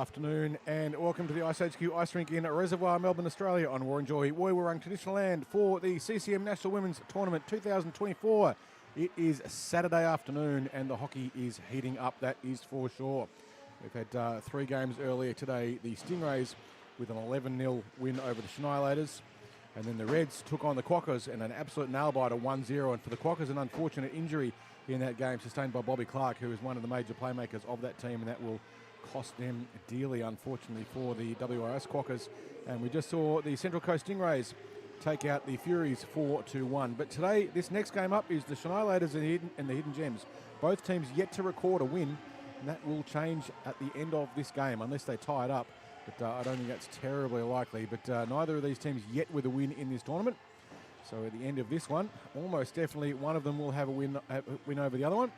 afternoon and welcome to the iceHQ Ice Rink in Reservoir, Melbourne, Australia on Wurundjeri Woiwurrung traditional land for the CCM National Women's Tournament 2024. It is Saturday afternoon and the hockey is heating up, that is for sure. We've had 3 games earlier today. The Stingrays with an 11-0 win over the Shanialators, and then the Reds took on the Quokkas in an absolute nail-biter 1-0, and for the Quokkas an unfortunate injury in that game sustained by Bobby Clark, who is one of the major playmakers of that team, and that will cost them dearly, unfortunately, for the WRS Quokkas. And we just saw the Central Coast Stingrays take out the Furies 4-1. But today, this next game up is the Shanialators and the Hidden Gems. Both teams yet to record a win, and that will change at the end of this game, unless they tie it up. But I don't think that's terribly likely. But neither of these teams yet with a win in this tournament. So at the end of this one, almost definitely one of them will have a win over the other one,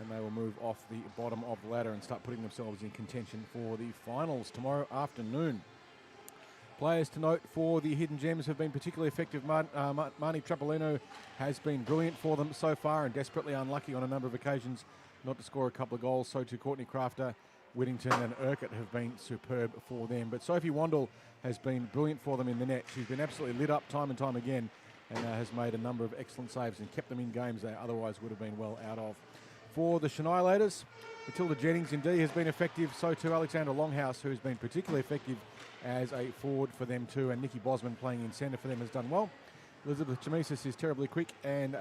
and they will move off the bottom of the ladder and start putting themselves in contention for the finals tomorrow afternoon. Players to note for the Hidden Gems have been particularly effective. Marnie Trapolino has been brilliant for them so far and desperately unlucky on a number of occasions not to score a couple of goals. So too Courtney Crafter, Whittington and Urquhart have been superb for them. But Sophie Wandel has been brilliant for them in the net. She's been absolutely lit up time and time again and has made a number of excellent saves and kept them in games they otherwise would have been well out of. For the Shanialators, Matilda Jennings indeed has been effective. So too Alexandra Longhouse, who's been particularly effective as a forward for them too. And Nikki Bosman playing in centre for them has done well. Elizabeth Chamisis is terribly quick, and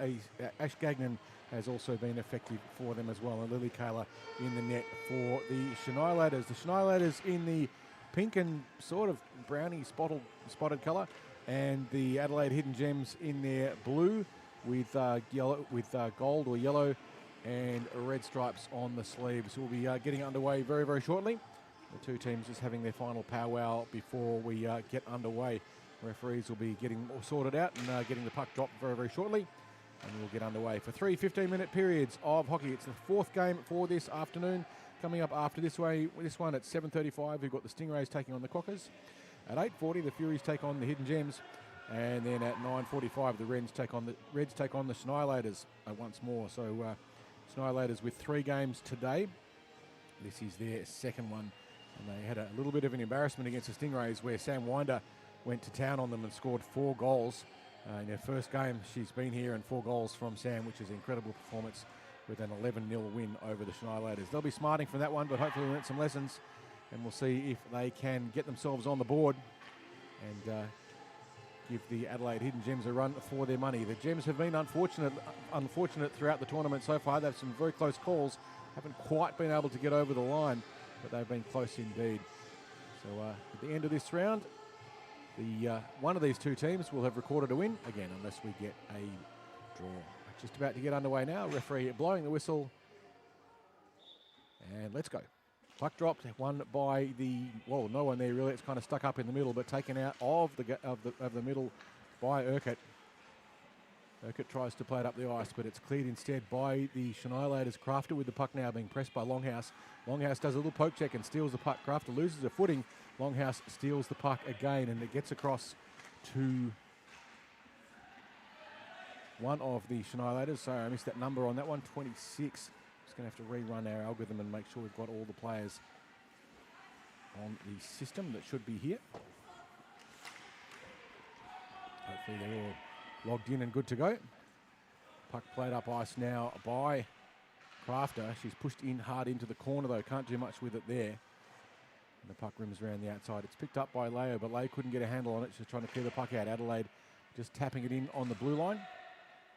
Ash Gagnon has also been effective for them as well. And Lily Kayla in the net for the Shanialators. The Shanialators in the pink and sort of brownie spotted colour, and the Adelaide Hidden Gems in their blue with yellow, with gold or yellow and red stripes on the sleeves. We'll be getting underway very, very shortly. The two teams just having their final powwow before we get underway. Referees will be getting all sorted out and getting the puck dropped very, very shortly. And we'll get underway for 3 15-minute periods of hockey. It's the 4th game for this afternoon. Coming up after this one at 7:35, we've got the Stingrays taking on the Quokkas. At 8:40, the Furies take on the Hidden Gems. And then at 9:45, the Reds take on the Shanialators once more. So Shanialators with 3 games today. This is their second one. And they had a little bit of an embarrassment against the Stingrays where Sam Winder went to town on them and scored 4 goals. In their first game, she's been here, and 4 goals from Sam, which is an incredible performance with an 11-0 win over the Shanialators. They'll be smarting from that one, but hopefully we learnt some lessons, and we'll see if they can get themselves on the board and give the Adelaide Hidden Gems a run for their money. The Gems have been unfortunate throughout the tournament so far. They've some very close calls, haven't quite been able to get over the line, but they've been close indeed. So at the end of this round, one of these two teams will have recorded a win, again, unless we get a draw. Just about to get underway now. Referee blowing the whistle. And let's go. Puck dropped, won by no one there really. It's kind of stuck up in the middle, but taken out of the middle by Urquhart. Urquhart tries to play it up the ice, but it's cleared instead by the Shanialators. Crafter with the puck now being pressed by Longhouse. Longhouse does a little poke check and steals the puck. Crafter loses a footing. Longhouse steals the puck again, and it gets across to one of the Shanialators. Sorry, I missed that number on that one, 26. Just going to have to rerun our algorithm and make sure we've got all the players on the system that should be here. Hopefully they're all logged in and good to go. Puck played up ice now by Crafter. She's pushed in hard into the corner though. Can't do much with it there. And the puck rims around the outside. It's picked up by Leo, but Leo couldn't get a handle on it. She's trying to clear the puck out. Adelaide just tapping it in on the blue line.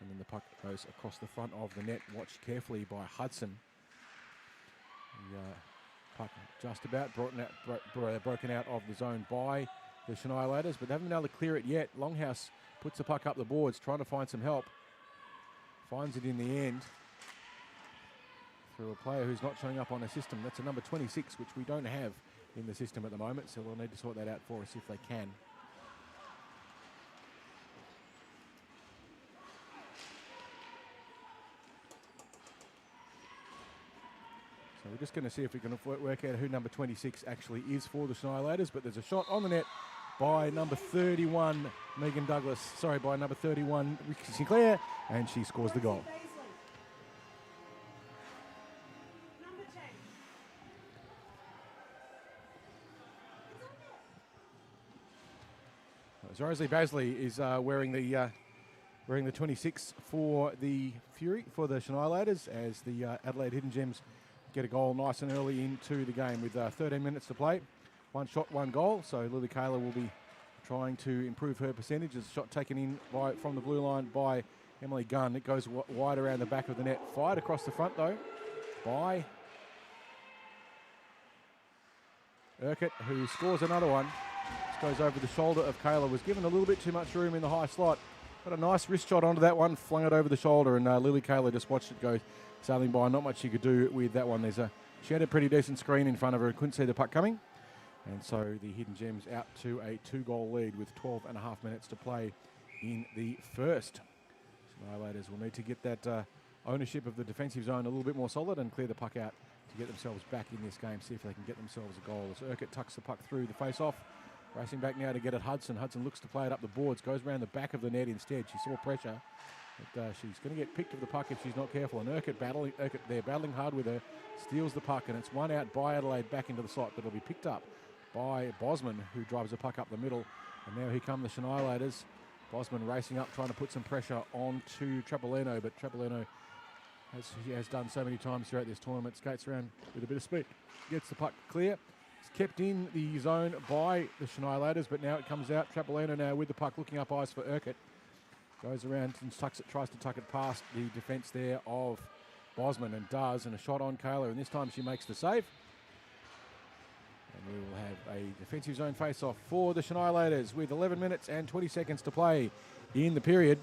And then the puck goes across the front of the net. Watched carefully by Hudson. The puck just about broken out of the zone by the Shanialators, but they haven't been able to clear it yet. Longhouse puts the puck up the boards, trying to find some help. Finds it in the end through a player who's not showing up on the system. That's a number 26, which we don't have in the system at the moment, so we'll need to sort that out for us if they can. So we're just going to see if we can work out who number 26 actually is for the Shanialators, but there's a shot on the net by number 31, Megan Douglas. Sorry, by number 31, Ricky Sinclair, and she scores the goal. So Rosalie Basley is wearing the 26 for the Fury, for the Shanialators, as the Adelaide Hidden Gems get a goal nice and early into the game with 13 minutes to play. One shot, one goal. So Lily Kayla will be trying to improve her percentage. As a shot taken in from the blue line by Emily Gunn. It goes wide around the back of the net. Fired across the front, though, by Urquhart, who scores another one. This goes over the shoulder of Kayla. Was given a little bit too much room in the high slot. Got a nice wrist shot onto that one, flung it over the shoulder, and Lily Kayla just watched it go sailing by. Not much she could do with that one. She had a pretty decent screen in front of her, couldn't see the puck coming. And so the Hidden Gems out to a 2-goal lead with 12 and a half minutes to play in the first. Shanialators will need to get that ownership of the defensive zone a little bit more solid and clear the puck out to get themselves back in this game, see if they can get themselves a goal. As Urquhart tucks the puck through the face-off. Racing back now to get at Hudson. Hudson looks to play it up the boards, goes around the back of the net instead. She saw pressure, but she's going to get picked of the puck if she's not careful. And Urquhart they're battling hard with her, steals the puck, and it's one out by Adelaide back into the slot, but it'll be picked up by Bosman, who drives the puck up the middle. And now here come the Shanialators. Bosman racing up, trying to put some pressure onto Trapolino, but Trapolino, as he has done so many times throughout this tournament, skates around with a bit of speed, gets the puck clear. It's kept in the zone by the Shanialators, but now it comes out. Trapolino now with the puck, looking up ice for Urquhart. Goes around and tries to tuck it past the defence there of Bosman, and does, and a shot on Kayla, and this time she makes the save. And we will have a defensive zone face-off for the Shanialators with 11 minutes and 20 seconds to play in the period.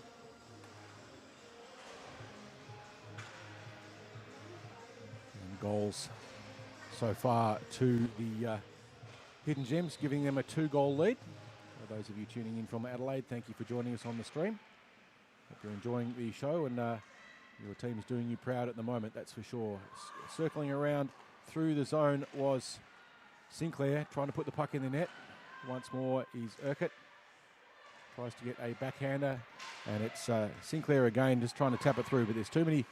And goals so far to the Hidden Gems, giving them a 2-goal lead. For those of you tuning in from Adelaide, thank you for joining us on the stream. Hope you're enjoying the show, and your team's doing you proud at the moment, that's for sure. Circling around through the zone was Sinclair, trying to put the puck in the net. Once more is Urquhart. Tries to get a backhander, and it's Sinclair again, just trying to tap it through, but there's too many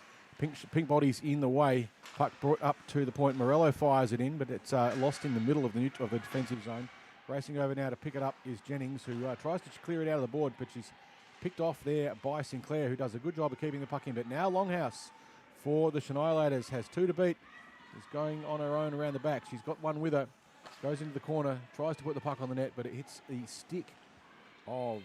pink bodies in the way. Puck brought up to the point. Morello fires it in, but it's lost in the middle of the defensive zone. Racing over now to pick it up is Jennings, who tries to clear it out of the board, but she's picked off there by Sinclair, who does a good job of keeping the puck in. But now Longhouse for the Shanialators has 2 to beat. Is going on her own around the back. She's got one with her. Goes into the corner, tries to put the puck on the net, but it hits the stick of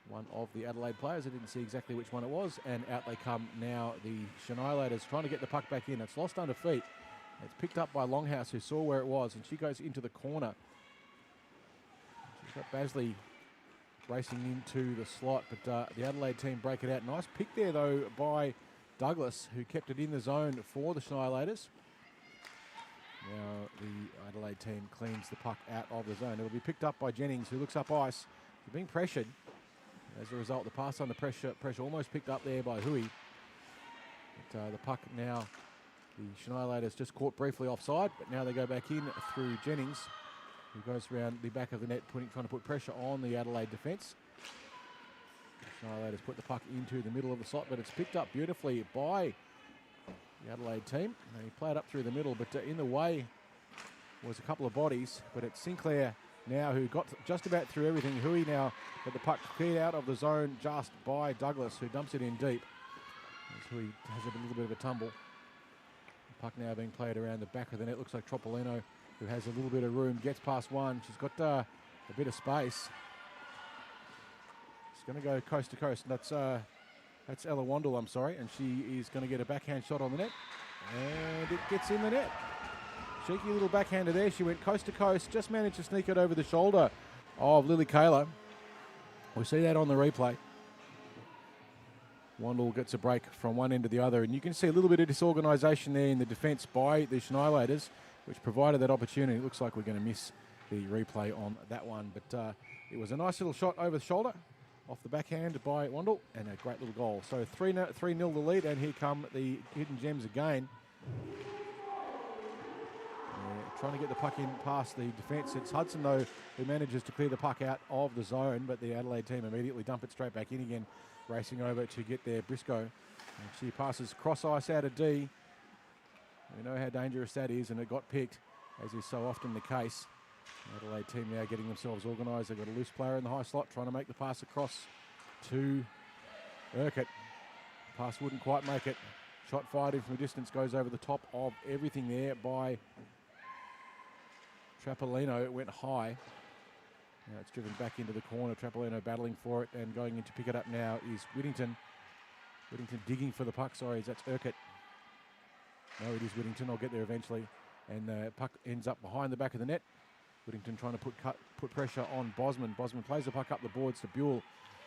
one of the Adelaide players. I didn't see exactly which one it was, and out they come now, the Shanialators trying to get the puck back in. It's lost under feet. It's picked up by Longhouse, who saw where it was, and she goes into the corner. She's got Basley racing into the slot, but the Adelaide team break it out. Nice pick there, though, by Douglas, who kept it in the zone for the Shanialators. Now the Adelaide team cleans the puck out of the zone. It'll be picked up by Jennings, who looks up ice. They're being pressured. As a result, the pass under pressure almost picked up there by Hui. But the puck now, the Shanialators just caught briefly offside, but now they go back in through Jennings, who goes around the back of the net, trying to put pressure on the Adelaide defence. The Shanialators put the puck into the middle of the slot, but it's picked up beautifully by the Adelaide team. They play it up through the middle, but in the way was a couple of bodies, but it's Sinclair now who got just about through everything. Hui now got the puck cleared out of the zone just by Douglas, who dumps it in deep. As Hui has a little bit of a tumble. The puck now being played around the back of the net. Looks like Tropolino, who has a little bit of room, gets past one. She's got a bit of space. She's going to go coast to coast, and that's Ella Wandel, I'm sorry, and she is going to get a backhand shot on the net, and it gets in the net. Cheeky little backhander there. She went coast to coast, just managed to sneak it over the shoulder of Lily Kayla. We see that on the replay. Wandel gets a break from one end to the other, and you can see a little bit of disorganisation there in the defence by the Shanialators, which provided that opportunity. It looks like we're going to miss the replay on that one, but it was a nice little shot over the shoulder off the backhand by Wandel, and a great little goal. So 3-0 the lead, and here come the Hidden Gems again. Trying to get the puck in past the defence. It's Hudson, though, who manages to clear the puck out of the zone, but the Adelaide team immediately dump it straight back in again, racing over to get there. Briscoe. And she passes cross ice out of D. We know how dangerous that is, and it got picked, as is so often the case. Adelaide team now getting themselves organised. They've got a loose player in the high slot trying to make the pass across to Urquhart. Pass wouldn't quite make it. Shot fired in from a distance, goes over the top of everything there by Trapolino. It went high. Now it's driven back into the corner. Trapolino battling for it, and going in to pick it up now is Whittington. Whittington digging for the puck. Sorry, that's Urquhart. No, it is Whittington. I'll get there eventually. And the puck ends up behind the back of the net. Whittington trying to put pressure on Bosman. Bosman plays the puck up the boards to Buell.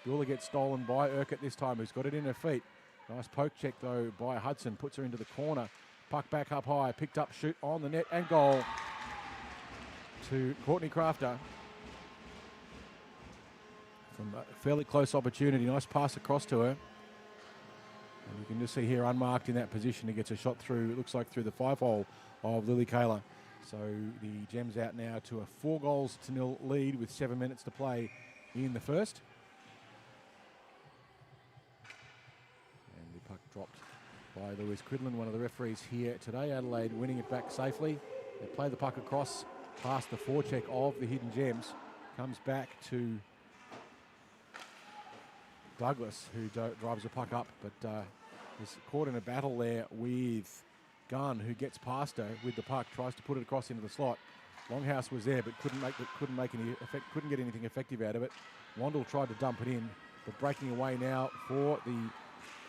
Buell gets stolen by Urquhart this time, who's got it in her feet. Nice poke check, though, by Hudson. Puts her into the corner. Puck back up high. Picked up, shoot on the net, and goal to Courtney Crafter. From a fairly close opportunity. Nice pass across to her. And you can just see here, unmarked in that position, he gets a shot through, it looks like through the 5-hole of Lily Kayla. So the Gems out now to a 4-0 lead with 7 minutes to play in the first. And the puck dropped by Louise Quidlin, one of the referees here today. Adelaide winning it back safely. They play the puck across past the forecheck of the Hidden Gems. Comes back to Douglas, who drives the puck up, but is caught in a battle there with Gunn, who gets past her with the puck, tries to put it across into the slot. Longhouse was there, but couldn't get anything effective out of it. Wandle tried to dump it in, but breaking away now for the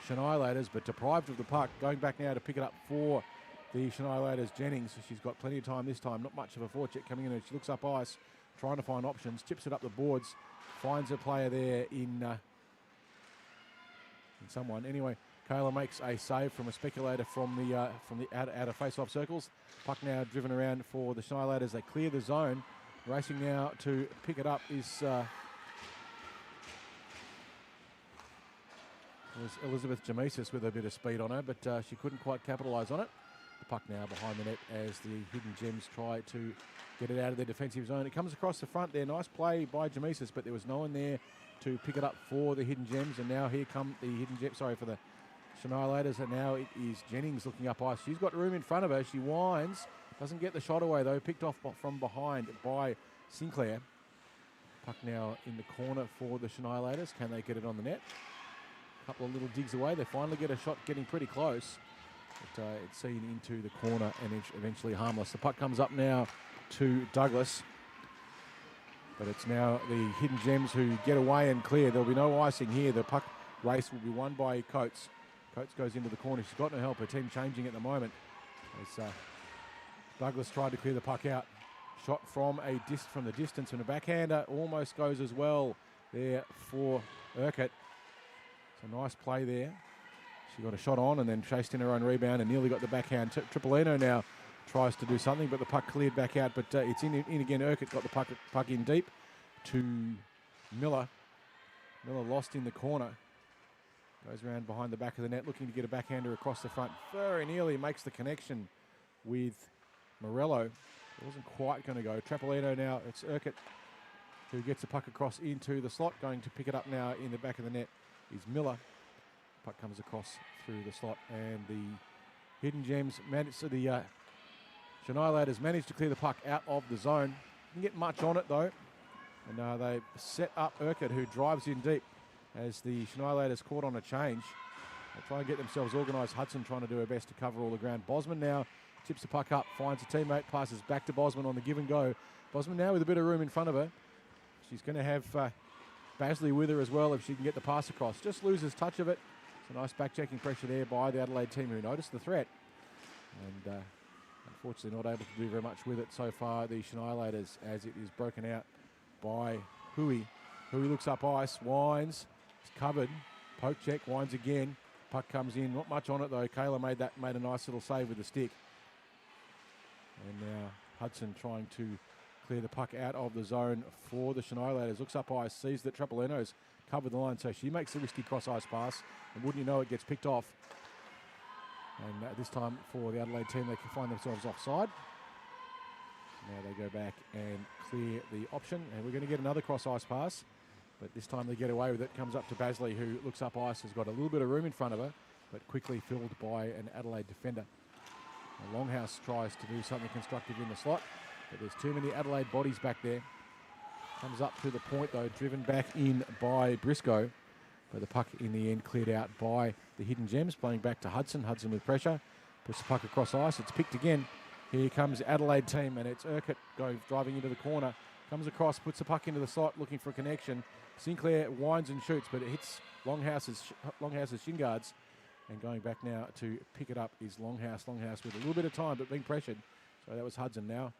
Shanialators, but deprived of the puck. Going back now to pick it up for the Shanialators, Jennings. She's got plenty of time this time. Not much of a forecheck coming in, and she looks up ice, trying to find options. Chips it up the boards, finds a player there in someone. Anyway, Kayla makes a save from a speculator from the out of face-off circles. Puck now driven around for the Shanialators. They clear the zone. Racing now to pick it up is was Elizabeth Jamesis with a bit of speed on her, but she couldn't quite capitalise on it. The puck now behind the net as the Hidden Gems try to get it out of their defensive zone. It comes across the front there. Nice play by Jamesis, but there was no one there to pick it up for the Hidden Gems. And now here come the Hidden Gems, sorry, for the Shanialators. And now it is Jennings looking up ice. She's got room in front of her. She winds. Doesn't get the shot away, though. Picked off from behind by Sinclair. Puck now in the corner for the Shanialators. Can they get it on the net? A couple of little digs away. They finally get a shot getting pretty close. But it's seen into the corner and eventually harmless. The puck comes up now to Douglas. But it's now the Hidden Gems who get away and clear. There'll be no icing here. The puck race will be won by Coates. Coates goes into the corner. She's got no help. Her team changing at the moment. As Douglas tried to clear the puck out. Shot from the distance, and a backhander almost goes as well there for Urquhart. It's a nice play there. She got a shot on and then chased in her own rebound and nearly got the backhand. Tripolino now tries to do something, but the puck cleared back out. But it's in again. Urquhart got the puck in deep to Miller. Miller lost in the corner. Goes around behind the back of the net, looking to get a backhander across the front. Very nearly makes the connection with Morello. It wasn't quite going to go. Trapolino now. It's Urquhart who gets the puck across into the slot. Going to pick it up now in the back of the net is Miller. Puck comes across through the slot, and the Hidden Gems the Shanialators managed to clear the puck out of the zone. Didn't get much on it though, and they set up Urquhart, who drives in deep as the Shanialators caught on a change. They try and get themselves organised. Hudson trying to do her best to cover all the ground. Bosman now tips the puck up, finds a teammate, passes back to Bosman on the give and go. Bosman now with a bit of room in front of her. She's going to have Basley with her as well if she can get the pass across. Just loses touch of it. It's a nice back-checking pressure there by the Adelaide team who noticed the threat. And unfortunately not able to do very much with it so far, the Shanialators, as it is broken out by Hui. Hui looks up ice, winds, it's covered, poke check, winds again. Puck comes in, not much on it though. Kayla made a nice little save with the stick. And now Hudson trying to clear the puck out of the zone for the Shanialators. Looks up ice, sees that Trapolino's covered the line, so she makes the risky cross ice pass, and wouldn't you know it gets picked off. And this time for the Adelaide team, they can find themselves offside. Now they go back and clear the option, and we're going to get another cross ice pass, but this time they get away with it. Comes up to Basley, who looks up ice, has got a little bit of room in front of her, but quickly filled by an Adelaide defender. Longhouse tries to do something constructive in the slot. But there's too many Adelaide bodies back there. Comes up to the point, though, driven back in by Briscoe. But the puck in the end cleared out by the Hidden Gems, playing back to Hudson. Hudson with pressure. Puts the puck across ice. It's picked again. Here comes the Adelaide team, and it's Urquhart driving into the corner. Comes across, puts the puck into the slot, looking for a connection. Sinclair winds and shoots, but it hits Longhouse's shin guards. And going back now to pick it up is Longhouse. Longhouse with a little bit of time, but being pressured. So that was Hudson now.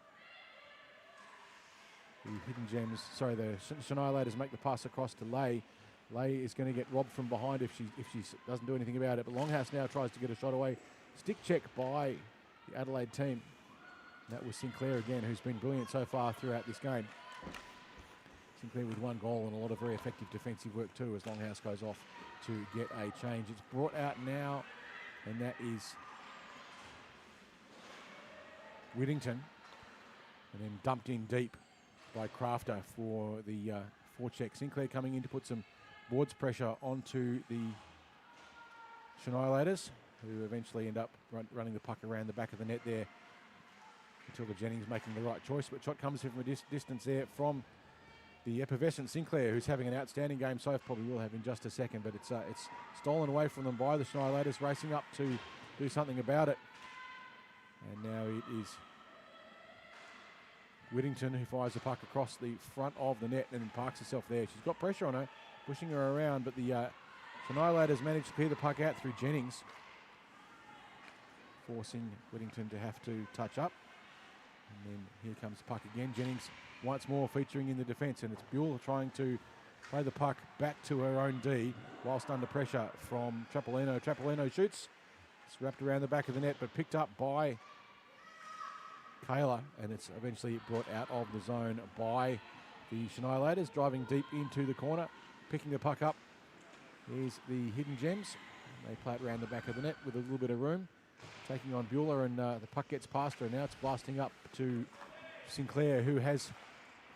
The Hidden Gems, sorry, the Shanialators make the pass across to Lay. Lay is going to get robbed from behind if she doesn't do anything about it. But Longhouse now tries to get a shot away. Stick check by the Adelaide team. That was Sinclair again, who's been brilliant so far throughout this game. Sinclair with one goal and a lot of very effective defensive work too as Longhouse goes off to get a change. It's brought out now, and that is Whittington, and then dumped in deep by Crafter for the forecheck. Sinclair coming in to put some boards pressure onto the Shanialators, who eventually end up running the puck around the back of the net there until the Jennings making the right choice. But shot comes from a distance there from the effervescent Sinclair, who's having an outstanding game. So probably will have in just a second, but it's stolen away from them by the Shanialators, racing up to do something about it. And now it is Whittington who fires the puck across the front of the net and parks herself there. She's got pressure on her, pushing her around, but the Shanialators managed to clear the puck out through Jennings, forcing Whittington to have to touch up. And then here comes the puck again. Jennings once more featuring in the defence, and it's Buell trying to play the puck back to her own D whilst under pressure from Trapolino. Trapolino shoots. It's wrapped around the back of the net, but picked up by Kayla, and it's eventually brought out of the zone by the Shanialators, driving deep into the corner, picking the puck up. Here's the Hidden Gems. They play it around the back of the net with a little bit of room, taking on Bueller, and the puck gets past her. Now it's blasting up to Sinclair, who has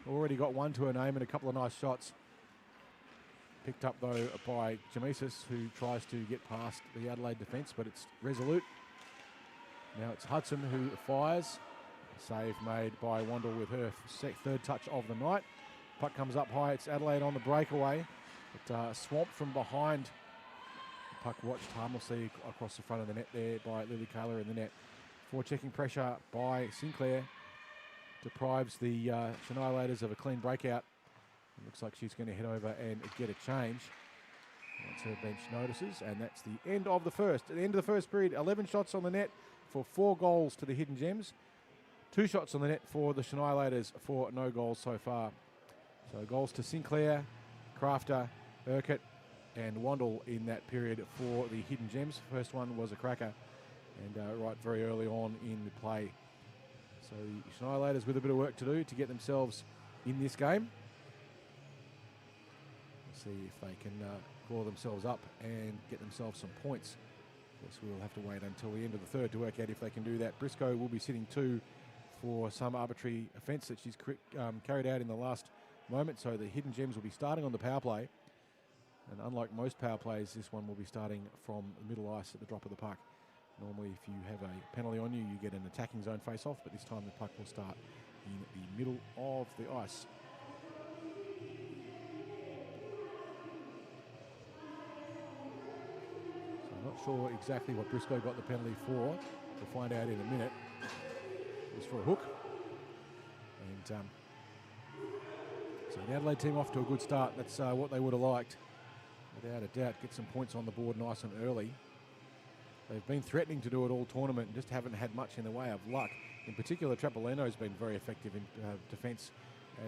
already got one to her name and a couple of nice shots. Picked up, though, by Jamesis, who tries to get past the Adelaide defence, but it's resolute. Now it's Hudson who fires. Save made by Wandle with her third touch of the night. Puck comes up high. It's Adelaide on the breakaway. But swamped from behind. The puck watched harmlessly across the front of the net there by Lily Kaler in the net. Forechecking pressure by Sinclair deprives the Shanialators of a clean breakout. It looks like she's going to head over and get a change. That's her bench notices, and that's the end of the first. At the end of the first period, 11 shots on the net for 4 goals to the Hidden Gems. 2 shots on the net for the Shanialators for no goals so far. So goals to Sinclair, Crafter, Urquhart and Wandle in that period for the Hidden Gems. First one was a cracker, and right very early on in the play. So the Shanialators with a bit of work to do to get themselves in this game. See if they can claw themselves up and get themselves some points. Of course, we'll have to wait until the end of the third to work out if they can do that. Briscoe will be sitting 2 for some arbitrary offence that she's carried out in the last moment. So the Hidden Gems will be starting on the power play. And unlike most power plays, this one will be starting from the middle ice at the drop of the puck. Normally, if you have a penalty on you, you get an attacking zone face-off, but this time the puck will start in the middle of the ice. Not sure exactly what Briscoe got the penalty for. We'll find out in a minute. It was for a hook. And so the Adelaide team off to a good start. That's what they would have liked. Without a doubt, get some points on the board nice and early. They've been threatening to do it all tournament and just haven't had much in the way of luck. In particular, Trapolino's been very effective in defence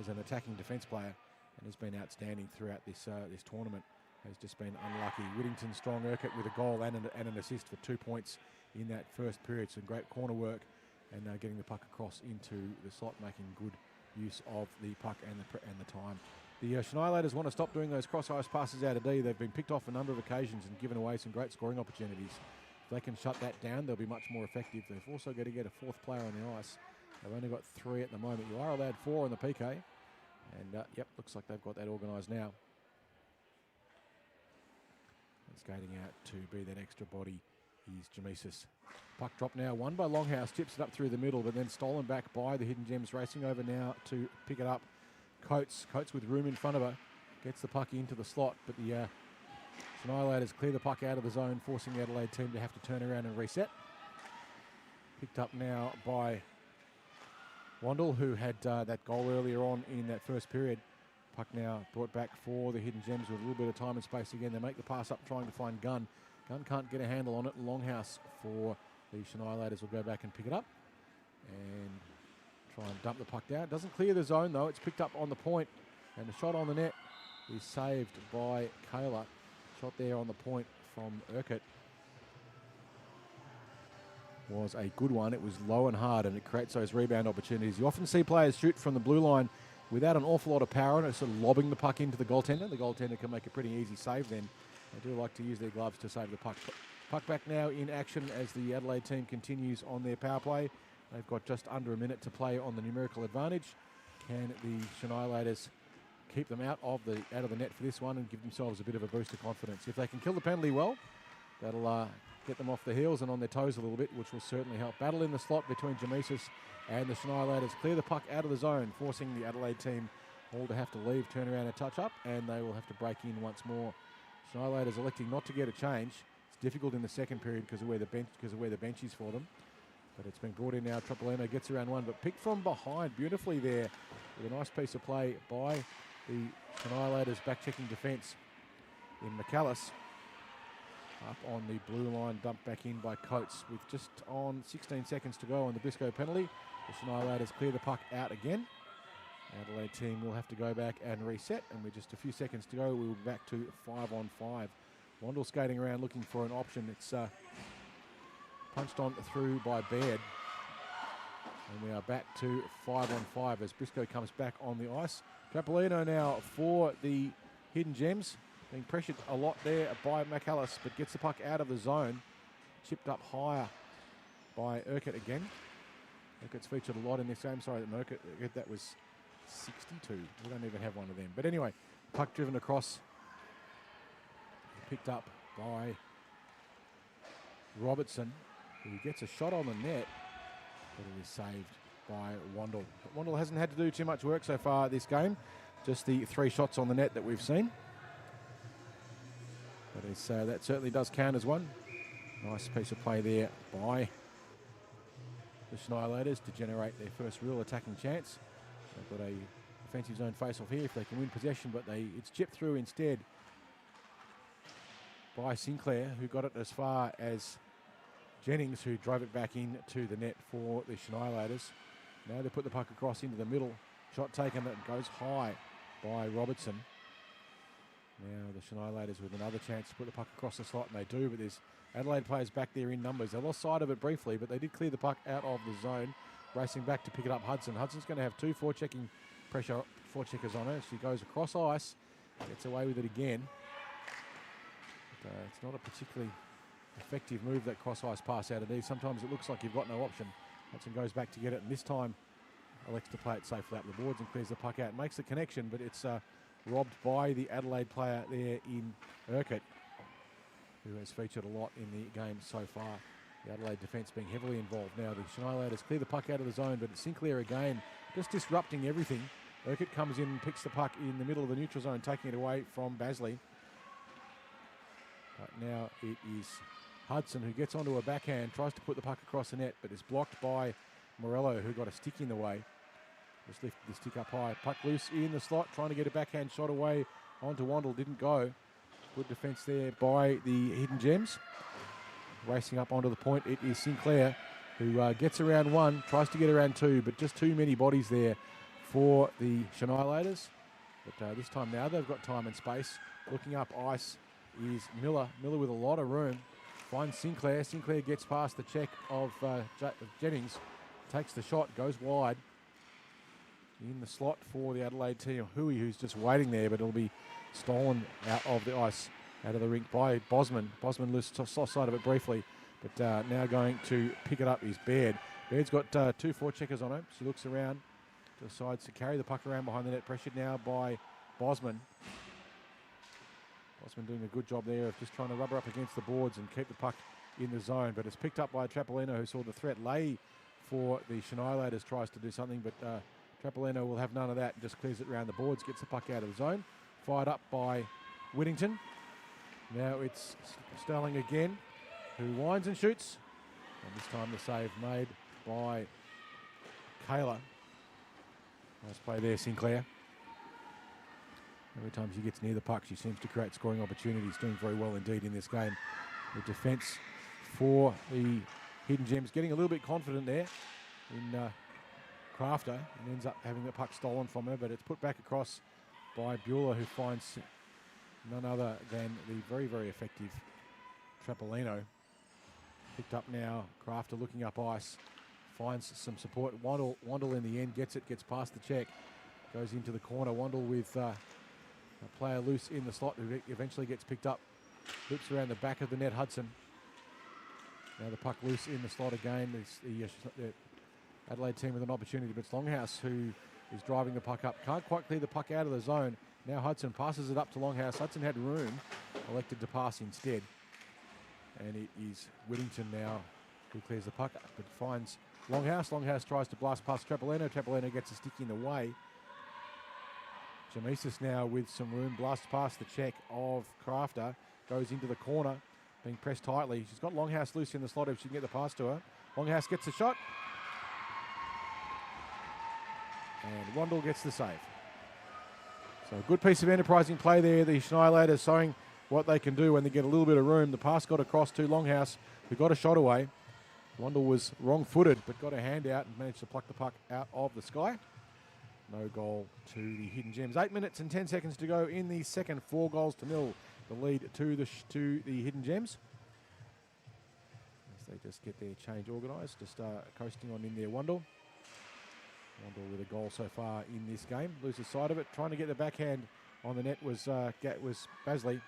as an attacking defence player and has been outstanding throughout this tournament. Has just been unlucky. Whittington strong, Urquhart with a goal and an assist for 2 points in that first period. Some great corner work and getting the puck across into the slot, making good use of the puck and the time. The Shanialators want to stop doing those cross-ice passes out of D. They've been picked off a number of occasions and given away some great scoring opportunities. If they can shut that down, they'll be much more effective. They've also got to get a 4th player on the ice. They've only got 3 at the moment. You are allowed 4 on the PK. And, yep, looks like they've got that organised now. Skating out to be that extra body is Jamesis. Puck drop now, won by Longhouse, chips it up through the middle, but then stolen back by the Hidden Gems, racing over now to pick it up. Coates with room in front of her, gets the puck into the slot, but the Shanialators clear the puck out of the zone, forcing the Adelaide team to have to turn around and reset. Picked up now by Wandle, who had that goal earlier on in that first period. Puck now brought back for the Hidden Gems with a little bit of time and space again. They make the pass up trying to find Gunn. Gunn can't get a handle on it. Longhouse for the Shanialators will go back and pick it up and try and dump the puck down. Doesn't clear the zone though. It's picked up on the point, and the shot on the net is saved by Kayla. Shot there on the point from Urquhart was a good one. It was low and hard, and it creates those rebound opportunities. You often see players shoot from the blue line without an awful lot of power and sort of lobbing the puck into the goaltender. The goaltender can make a pretty easy save then. They do like to use their gloves to save the puck. Puck back now in action as the Adelaide team continues on their power play. They've got just under a minute to play on the numerical advantage. Can the Shanialators keep them out of the net for this one and give themselves a bit of a boost of confidence? If they can kill the penalty well, that'll get them off the heels and on their toes a little bit, which will certainly help. Battle in the slot between Jamesis and the Shanialators. Clear the puck out of the zone, forcing the Adelaide team all to have to leave, turn around and touch up, and they will have to break in once more. Shanialators electing not to get a change. It's difficult in the second period because of where the bench is for them. But it's been brought in now. Tropolino gets around one, but picked from behind beautifully there with a nice piece of play by the Shanialators back-checking defence in McAllis. Up on the blue line, dumped back in by Coates with just on 16 seconds to go on the Briscoe penalty. The Shanialators clear the puck out again. Adelaide team will have to go back and reset, and with just a few seconds to go, we'll be back to 5-on-5. Wandle skating around looking for an option. It's punched on through by Baird. And we are back to 5-on-5 as Briscoe comes back on the ice. Trapolino now for the Hidden Gems. Being pressured a lot there by McAllis, but gets the puck out of the zone. Chipped up higher by Urquhart again. Urquhart's featured a lot in this game. Sorry, that was 62. We don't even have one of them. But anyway, puck driven across. Picked up by Robertson, who gets a shot on the net, but it is saved by Wandle. But Wandle hasn't had to do too much work so far this game. Just the 3 shots on the net that we've seen. But that certainly does count as one. Nice piece of play there by the Shanialators to generate their first real attacking chance. They've got a defensive zone face-off here if they can win possession, but it's chipped through instead by Sinclair, who got it as far as Jennings, who drove it back into the net for the Shanialators. Now they put the puck across into the middle. Shot taken that goes high by Robertson. Now the Shanialators with another chance to put the puck across the slot, and they do, but there's Adelaide players back there in numbers. They lost sight of it briefly, but they did clear the puck out of the zone. Racing back to pick it up, Hudson. Hudson's going to have 2 forecheckers on her. She goes across ice, gets away with it again. But, it's not a particularly effective move, that cross-ice pass out of D. Sometimes it looks like you've got no option. Hudson goes back to get it, and this time elects to play it safely up the boards and clears the puck out. Makes the connection, but it's robbed by the Adelaide player there in Urquhart, who has featured a lot in the game so far. The Adelaide defence being heavily involved. Now the Shanialators clear the puck out of the zone, but it's Sinclair again, just disrupting everything. Urquhart comes in and picks the puck in the middle of the neutral zone, taking it away from Basley. But now it is Hudson who gets onto a backhand, tries to put the puck across the net, but is blocked by Morello, who got a stick in the way. Just lifted the stick up high. Puck loose in the slot, trying to get a backhand shot away onto Wandle. Didn't go. Good defence there by the Hidden Gems. Racing up onto the point, it is Sinclair, who gets around 1, tries to get around 2, but just too many bodies there for the Shanialators. But this time now they've got time and space. Looking up ice is Miller. Miller with a lot of room. Finds Sinclair. Sinclair gets past the check of Jennings. Takes the shot, goes wide. In the slot for the Adelaide team, Hui, who's just waiting there, but it'll be stolen out of the ice, out of the rink by Bosman. Bosman lost sight of it briefly, but now going to pick it up is Baird. Baird's got 2 forecheckers on her. She looks around, decides to carry the puck around behind the net, pressured now by Bosman. Bosman doing a good job there of just trying to rubber up against the boards and keep the puck in the zone, but it's picked up by Trapolino, who saw the threat lay for the Shanialators, tries to do something, but Trapolino will have none of that and just clears it around the boards, gets the puck out of the zone. Fired up by Whittington. Now it's Sterling again, who winds and shoots. And this time the save made by Kayla. Nice play there, Sinclair. Every time she gets near the puck, she seems to create scoring opportunities, doing very well indeed in this game. The defence for the Hidden Gems getting a little bit confident there in Crafter, and ends up having the puck stolen from her, but it's put back across by Bueller, who finds none other than the very, very effective Trapolino. Picked up now, Crafter looking up ice, finds some support. Wandle in the end gets it, gets past the check, goes into the corner. Wandle with a player loose in the slot who eventually gets picked up, loops around the back of the net. Hudson. Now the puck loose in the slot again. It's the Adelaide team with an opportunity, but it's Longhouse who is driving the puck up. Can't quite clear the puck out of the zone. Now Hudson passes it up to Longhouse. Hudson had room, elected to pass instead. And it is Whittington now who clears the puck, but finds Longhouse. Longhouse tries to blast past Trapolino. Trapolino gets a stick in the way. Jamesis now with some room, blasts past the check of Crafter, goes into the corner, being pressed tightly. She's got Longhouse loose in the slot if she can get the pass to her. Longhouse gets the shot. And Wandle gets the save. So a good piece of enterprising play there. The Shanialators showing what they can do when they get a little bit of room. The pass got across to Longhouse, who got a shot away. Wandle was wrong-footed, but got a hand out and managed to pluck the puck out of the sky. No goal to the Hidden Gems. 8 minutes and 10 seconds to go in the second. 4-0. The lead to the Hidden Gems. As they just get their change organised, just coasting on in there. Wandle with a goal so far in this game. Loses sight of it. Trying to get the backhand on the net was Basley,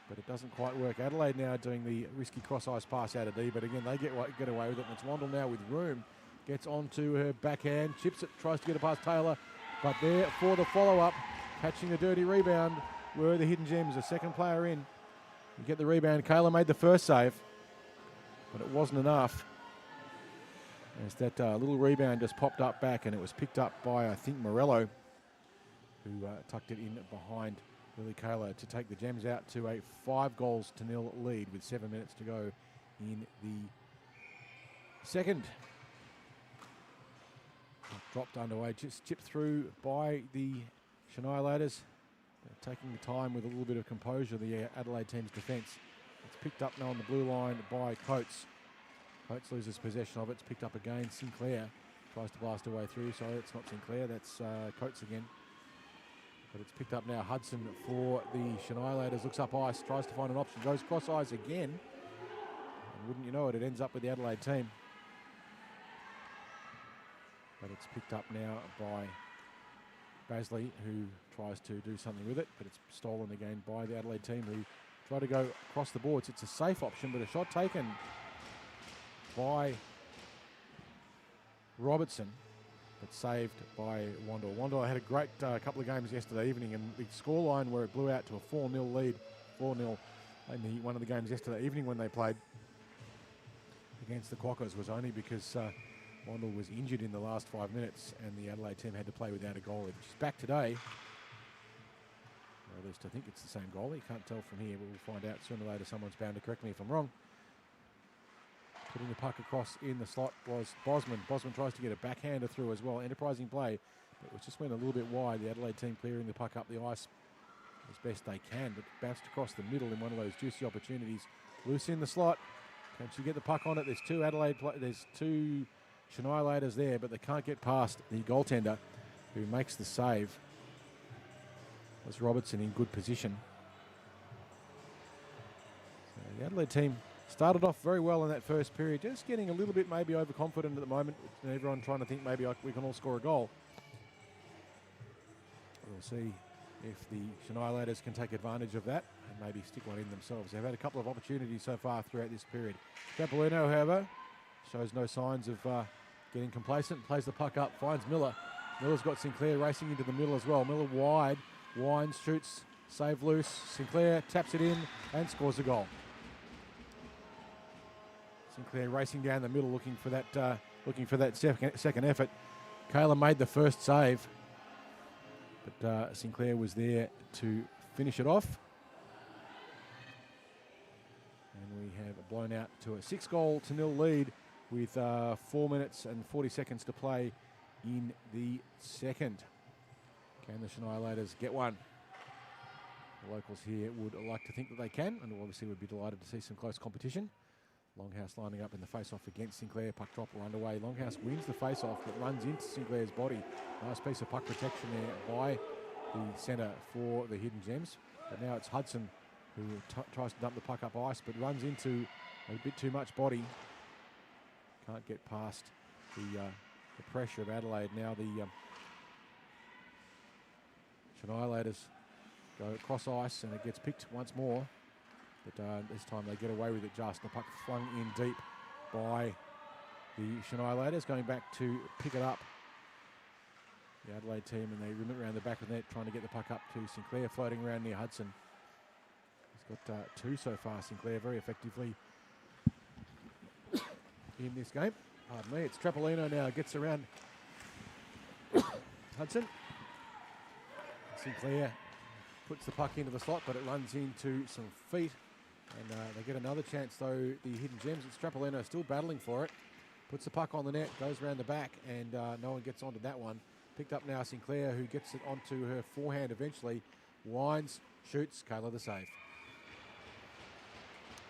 but it doesn't quite work. Adelaide now doing the risky cross-ice pass out of D, but again, they get away with it. And it's Wandle now with room. Gets onto her backhand, chips it, tries to get it past Taylor, but there for the follow-up, catching the dirty rebound were the Hidden Gems. A second player in. You get the rebound. Kayla made the first save, but it wasn't enough. As that little rebound just popped up back, and it was picked up by, I think, Morello, who tucked it in behind Lily Kayla to take the Gems out to a 5-0 lead with 7 minutes to go in the second. Dropped underway, just chipped through by the Shanialators. Taking the time with a little bit of composure, the Adelaide team's defence. It's picked up now on the blue line by Coates. Coates loses possession of it. It's picked up again. Sinclair tries to blast her way through. Sorry, it's not Sinclair. That's Coates again. But it's picked up now. Hudson for the Shanialators. Looks up ice. Tries to find an option. Goes cross eyes again. And wouldn't you know it, it ends up with the Adelaide team. But it's picked up now by Basley, who tries to do something with it. But it's stolen again by the Adelaide team, who try to go across the boards. It's a safe option, but a shot taken by Robertson, but saved by Wandle. Wandle had a great couple of games yesterday evening, and the scoreline where it blew out to a 4-0 lead, 4-0 in one of the games yesterday evening when they played against the Quackers was only because Wandle was injured in the last 5 minutes, and the Adelaide team had to play without a goalie. She's back today. Or at least I think it's the same goalie. Can't tell from here, but we'll find out sooner or later. Someone's bound to correct me if I'm wrong. Putting the puck across in the slot was Bosman. Bosman tries to get a backhander through as well. Enterprising play, but it just went a little bit wide. The Adelaide team clearing the puck up the ice as best they can, but bounced across the middle in one of those juicy opportunities. Loose in the slot. Can she get the puck on it? There's two Shanialators there, but they can't get past the goaltender, who makes the save. That's Robertson in good position. So the Adelaide team started off very well in that first period, just getting a little bit maybe overconfident at the moment. Everyone trying to think maybe we can all score a goal. We'll see if the Shanialators can take advantage of that and maybe stick one in themselves. They've had a couple of opportunities so far throughout this period. Trapolino, however, shows no signs of getting complacent, plays the puck up, finds Miller. Miller's got Sinclair racing into the middle as well. Miller wide, winds, shoots, save loose. Sinclair taps it in and scores a goal. Sinclair racing down the middle, looking for that second effort. Kayla made the first save, but Sinclair was there to finish it off. And we have blown out to a 6-0 lead with 4 minutes and 40 seconds to play in the second. Can the Shanialators get one? The locals here would like to think that they can, and obviously would be delighted to see some close competition. Longhouse lining up in the face-off against Sinclair. Puck drop or underway. Longhouse wins the face-off, but runs into Sinclair's body. Nice piece of puck protection there by the centre for the Hidden Gems. But now it's Hudson who tries to dump the puck up ice, but runs into a bit too much body. Can't get past the pressure of Adelaide. Now the Shanialators go across ice, and it gets picked once more. But this time they get away with it just. The puck flung in deep by the Shanialators, going back to pick it up. The Adelaide team, and they rim it around the back of the net, trying to get the puck up to Sinclair, floating around near Hudson. He's got 2 so far, Sinclair, very effectively in this game. Pardon me, it's Trapolino now, gets around Hudson. Sinclair puts the puck into the slot, but it runs into some feet. And they get another chance, though, the Hidden Gems. It's Trapolino still battling for it. Puts the puck on the net, goes around the back, and no one gets onto that one. Picked up now Sinclair, who gets it onto her forehand eventually. Winds, shoots, Kayla the save.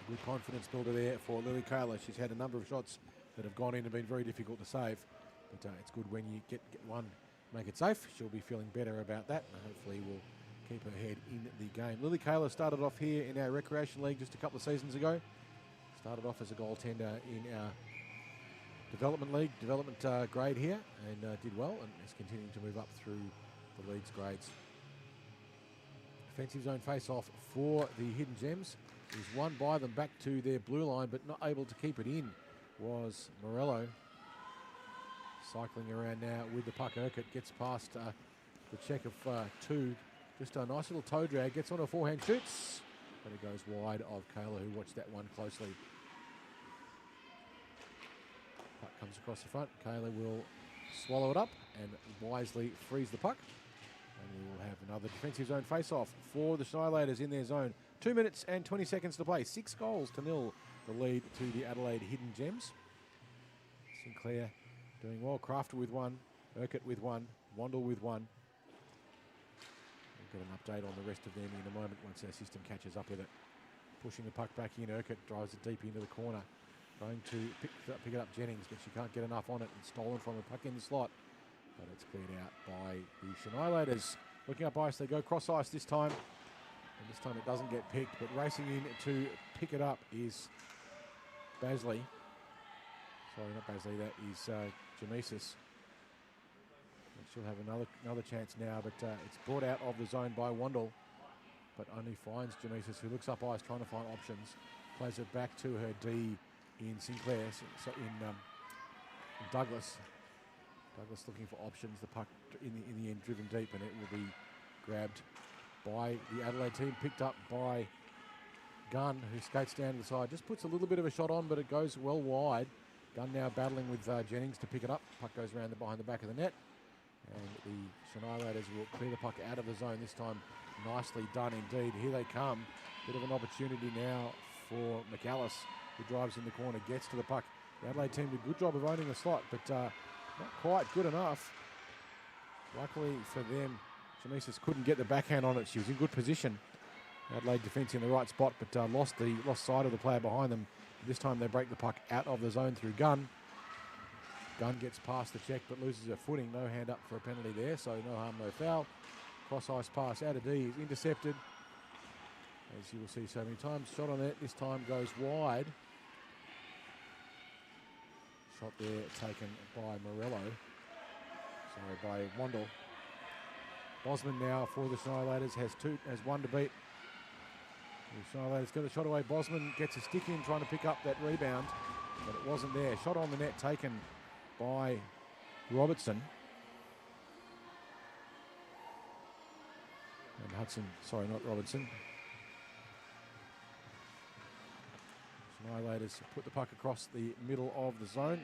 Good confidence builder there for Lily Kayla. She's had a number of shots that have gone in and been very difficult to save. But it's good when you get one, make it safe. She'll be feeling better about that, and hopefully will keep her head in the game. Lily Kayla started off here in our Recreation League just a couple of seasons ago. Started off as a goaltender in our Development League, grade here, and did well, and is continuing to move up through the league's grades. Defensive zone face-off for the Hidden Gems is won by them back to their blue line, but not able to keep it in was Morello. Cycling around now with the puck. Urquhart gets past the check of 2. Just a nice little toe drag, gets on a forehand, shoots, but it goes wide of Kayla, who watched that one closely. Puck comes across the front. Kayla will swallow it up and wisely frees the puck. And we will have another defensive zone face-off for the Shanialators in their zone. 2 minutes and 20 seconds to play. 6-0 the lead to the Adelaide Hidden Gems. Sinclair doing well. Crafter with one. Urquhart with one. Wandle with one. We'll get an update on the rest of them in a moment once our system catches up with it. Pushing the puck back in. Urquhart drives it deep into the corner. Trying to pick it up Jennings, but she can't get enough on it, and stolen from the puck in the slot. But it's cleared out by the Shanialators. Looking up ice, they go cross ice this time. And this time it doesn't get picked, but racing in to pick it up is Basley. Sorry, not Basley, that is Jamesis. She'll have another chance now, but it's brought out of the zone by Wandle, but only finds Jamesis, who looks up ice trying to find options. Plays it back to her D in Sinclair, so in Douglas. Douglas looking for options. The puck in the end driven deep, and it will be grabbed by the Adelaide team, picked up by Gunn, who skates down to the side. Just puts a little bit of a shot on, but it goes well wide. Gunn now battling with Jennings to pick it up. Puck goes around behind the back of the net, and the Shanialators will clear the puck out of the zone this time. Nicely done indeed. Here they come. Bit of an opportunity now for McAllis, who drives in the corner, gets to the puck. The Adelaide team did a good job of owning the slot, but not quite good enough. Luckily for them, Jamesis couldn't get the backhand on it. She was in good position. Adelaide defence in the right spot, but lost sight of the player behind them. This time they break the puck out of the zone through Gunn. Gunn gets past the check, but loses her footing. No hand up for a penalty there, so no harm, no foul. Cross ice pass out of D is intercepted, as you will see so many times. Shot on it, this time goes wide. Shot there taken by Morello. Sorry, by Wandle. Bosman now for the Shanialators has one to beat. The Shanialators get the shot away. Bosman gets a stick in trying to pick up that rebound, but it wasn't there. Shot on the net taken by Robertson. And Hudson, sorry, not Robertson. Shanialators put the puck across the middle of the zone,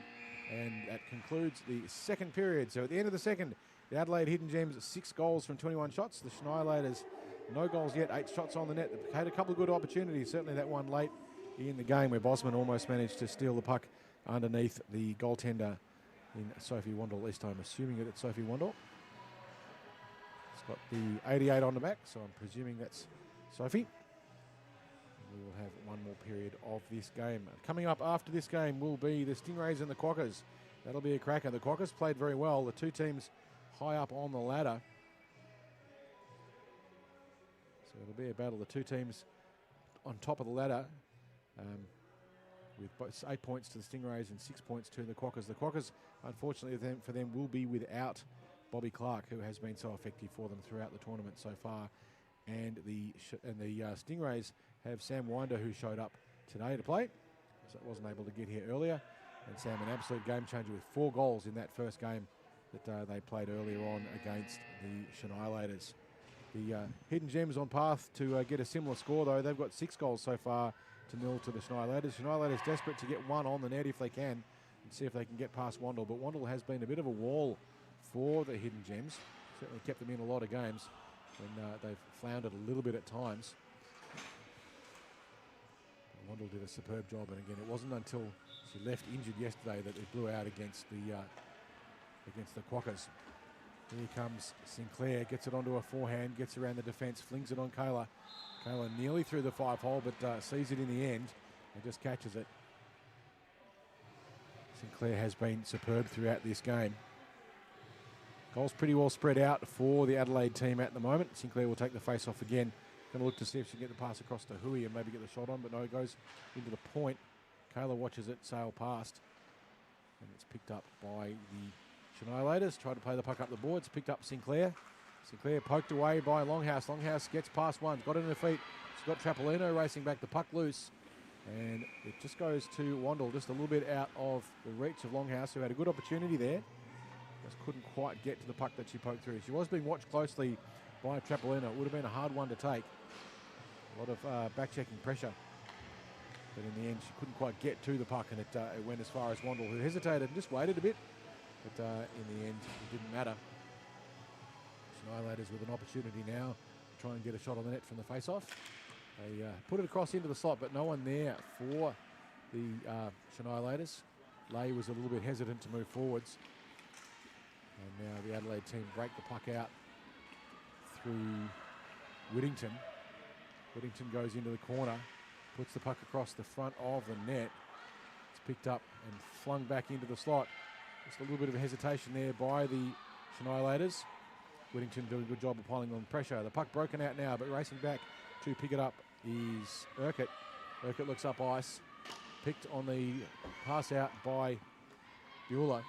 and that concludes the second period. So at the end of the second, the Adelaide Hidden Gems 6 goals from 21 shots. The Shanialators no goals yet, 8 shots on the net. They've had a couple of good opportunities, certainly that one late in the game where Bosman almost managed to steal the puck underneath the goaltender in Sophie Wandel. At least I'm assuming that it's Sophie Wandel. It's got the 88 on the back, so I'm presuming that's Sophie. We will have one more period of this game. Coming up after this game will be the Stingrays and the Quokkas. That'll be a cracker. The Quokkas played very well. The two teams high up on the ladder. So it'll be a battle. The two teams on top of the ladder with both 8 points to the Stingrays and 6 points to the Quokkas. The Quokkas, unfortunately for them, will be without Bobby Clark, who has been so effective for them throughout the tournament so far. And the Stingrays have Sam Winder, who showed up today to play, so wasn't able to get here earlier. And Sam, an absolute game changer with 4 goals in that first game that they played earlier on against the Shanialators. The Hidden Gems on path to get a similar score, though. They've got 6 goals so far to nil to the Shanialators. Shanialators desperate to get one on the net if they can and see if they can get past Wandel. But Wandel has been a bit of a wall for the Hidden Gems. Certainly kept them in a lot of games when they've floundered a little bit at times. Wandel did a superb job, and again, it wasn't until she left injured yesterday that it blew out against the Quokkas. Here comes Sinclair, gets it onto a forehand, gets around the defence, flings it on Kayla. Kayla nearly through the 5-hole, but sees it in the end and just catches it. Sinclair has been superb throughout this game. Goals pretty well spread out for the Adelaide team at the moment. Sinclair will take the face-off again. Going to look to see if she can get the pass across to Hui and maybe get the shot on, but no, it goes into the point. Kayla watches it sail past, and it's picked up by the Shanialators. Try to play the puck up the boards. Picked up Sinclair. Sinclair poked away by Longhouse. Longhouse gets past one. Got it in her feet. She's got Trapolino racing back. The puck loose. And it just goes to Wandel, just a little bit out of the reach of Longhouse, who had a good opportunity there. Just couldn't quite get to the puck that she poked through. She was being watched closely by Trapolino. It would have been a hard one to take. A lot of back-checking pressure. But in the end, she couldn't quite get to the puck, and it went as far as Wandel, who hesitated and just waited a bit. But in the end, it didn't matter. Shanialators with an opportunity now to try and get a shot on the net from the face-off. They put it across into the slot, but no one there for the Shanialators. Lay was a little bit hesitant to move forwards. And now the Adelaide team break the puck out through Whittington. Whittington goes into the corner, puts the puck across the front of the net. It's picked up and flung back into the slot. Just a little bit of a hesitation there by the Shanialators. Whittington doing a good job of piling on pressure. The puck broken out now, but racing back to pick it up is Urquhart. Urquhart looks up ice. Picked on the pass out by Bueller.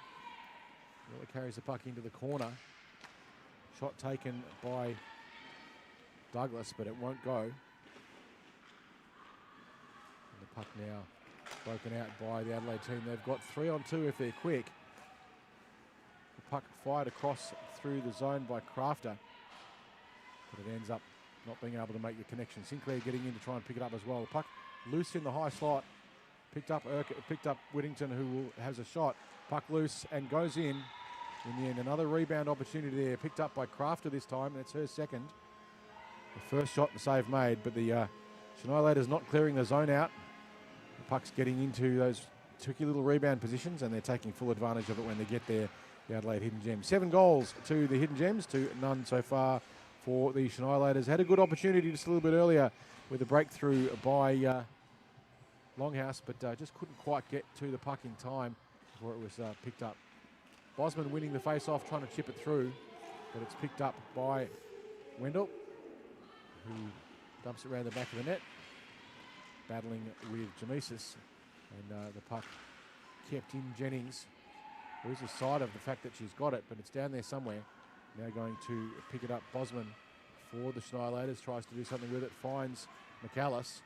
Bueller carries the puck into the corner. Shot taken by Douglas, but it won't go. And the puck now broken out by the Adelaide team. They've got 3-on-2 if they're quick. The puck fired across through the zone by Crafter, but it ends up not being able to make the connection. Sinclair getting in to try and pick it up as well. The puck loose in the high slot. Picked up Whittington, who has a shot. Puck loose and goes in. In the end, another rebound opportunity there. Picked up by Crafter this time. That's her second. The first shot, the save made, but the Shanialators not clearing the zone out. The puck's getting into those tricky little rebound positions, and they're taking full advantage of it when they get there. The Adelaide Hidden Gems. 7 goals to the Hidden Gems, to none so far for the Shanialators. Had a good opportunity just a little bit earlier with a breakthrough by Longhouse, but just couldn't quite get to the puck in time before it was picked up. Bosman winning the face-off, trying to chip it through, but it's picked up by Wendell, who dumps it around the back of the net, battling with Jamesis, and the puck kept in Jennings. Loses sight of the fact that she's got it, but it's down there somewhere. Now going to pick it up, Bosman for the Shanialators, tries to do something with it, finds McAllis.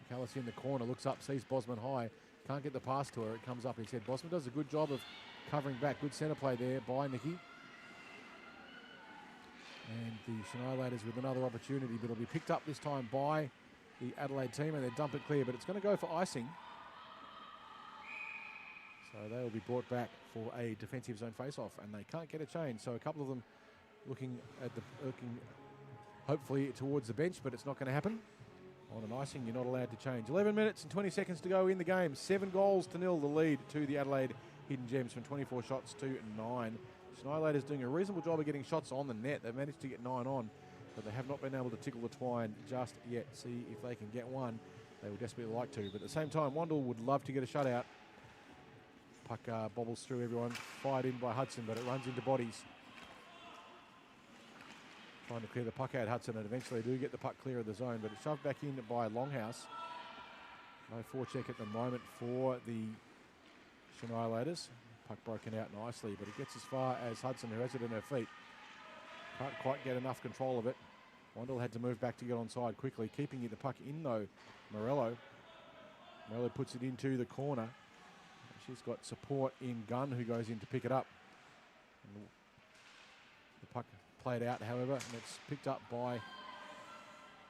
McAllis in the corner, looks up, sees Bosman high, can't get the pass to her, it comes up instead. Bosman does a good job of covering back, good centre play there by Nikki. And the Shanialators with another opportunity, but it'll be picked up this time by the Adelaide team, and they dump it clear, but it's going to go for icing. So they will be brought back for a defensive zone face-off, and they can't get a change. So a couple of them looking hopefully towards the bench, but it's not going to happen. On an icing, you're not allowed to change. 11 minutes and 20 seconds to go in the game. 7-0 the lead to the Adelaide Hidden Gems from 24 shots to 9. Shanialators doing a reasonable job of getting shots on the net. They've managed to get 9 on, but they have not been able to tickle the twine just yet. See if they can get one. They would desperately like to, but at the same time, Wandle would love to get a shutout. Puck bobbles through everyone. Fired in by Hudson, but it runs into bodies. Trying to clear the puck out, Hudson, and eventually do get the puck clear of the zone, but it's shoved back in by Longhouse. No forecheck at the moment for the Shanialators. Puck broken out nicely, but it gets as far as Hudson, who has it in her feet. Can't quite get enough control of it. Wandle had to move back to get onside quickly, keeping the puck in though. Morello puts it into the corner. She's got support in Gunn, who goes in to pick it up. And the puck played out, however, and it's picked up by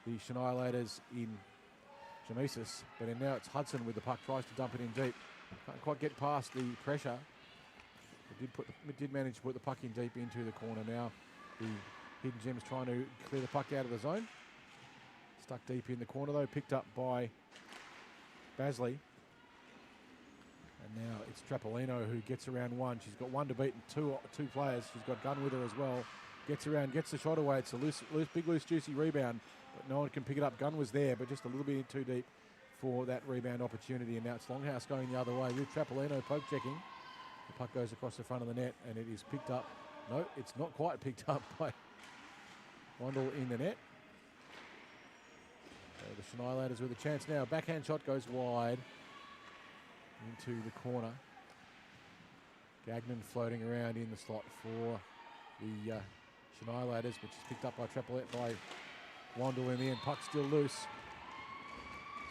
the Shanialators in Jamesis. But now it's Hudson with the puck, tries to dump it in deep. Can't quite get past the pressure. It did manage to put the puck in deep into the corner. Now the Hidden Gems trying to clear the puck out of the zone. Stuck deep in the corner though, picked up by Basley. And now it's Trapolino who gets around one. She's got one to beat and two players. She's got Gunn with her as well. Gets around, gets the shot away. It's a big, loose, juicy rebound, but no one can pick it up. Gunn was there, but just a little bit too deep for that rebound opportunity. And now it's Longhouse going the other way with Trapolino poke checking. The puck goes across the front of the net, and it is picked up. No, it's not quite picked up by Wandle in the net. So the Shanialators with a chance now. Backhand shot goes wide into the corner. Gagnon floating around in the slot for the Shanialators, which is picked up by Wandle in the end. Puck still loose.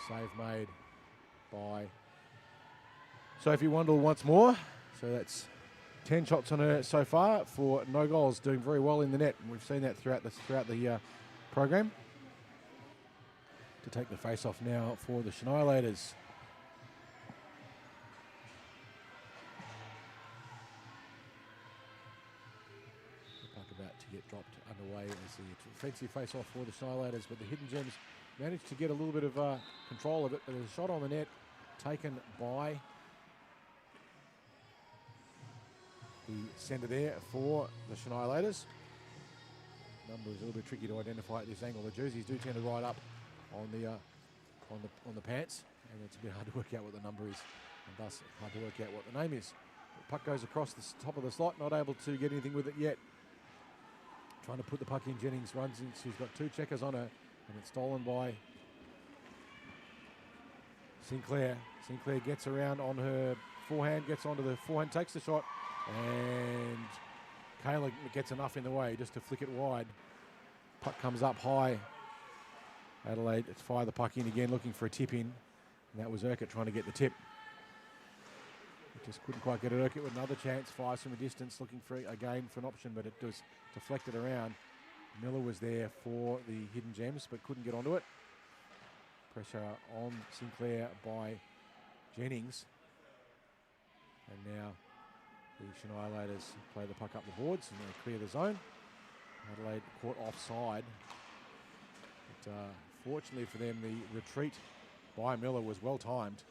Save made by Sophie Wandle once more. So that's 10 shots on her so far for no goals. Doing very well in the net. And we've seen that throughout the program. To take the face-off now for the Shanialators. About to get dropped underway as the offensive face-off for the Shanialators, but the Hidden Gems managed to get a little bit of control of it, but there's a shot on the net taken by the centre there for the Shanialators. Number is a little bit tricky to identify at this angle. The jerseys do tend to ride up on the pants, and it's a bit hard to work out what the number is, and thus hard to work out what the name is. The puck goes across the top of the slot, not able to get anything with it yet. Trying to put the puck in, Jennings runs in. She's got two checkers on her, and it's stolen by Sinclair. Sinclair gets around on her forehand, gets onto the forehand, takes the shot, and Kayla gets enough in the way just to flick it wide. Puck comes up high. Adelaide fire the puck in again, looking for a tip in, and that was Urquhart trying to get the tip. Just couldn't quite get it. Urquhart with another chance, fires from a distance, looking for again for an option, but it was deflected around. Miller was there for the Hidden Gems, but couldn't get onto it. Pressure on Sinclair by Jennings. And now the Shanialators play the puck up the boards and they clear the zone. Adelaide caught offside. But fortunately for them, the retreat by Miller was well timed.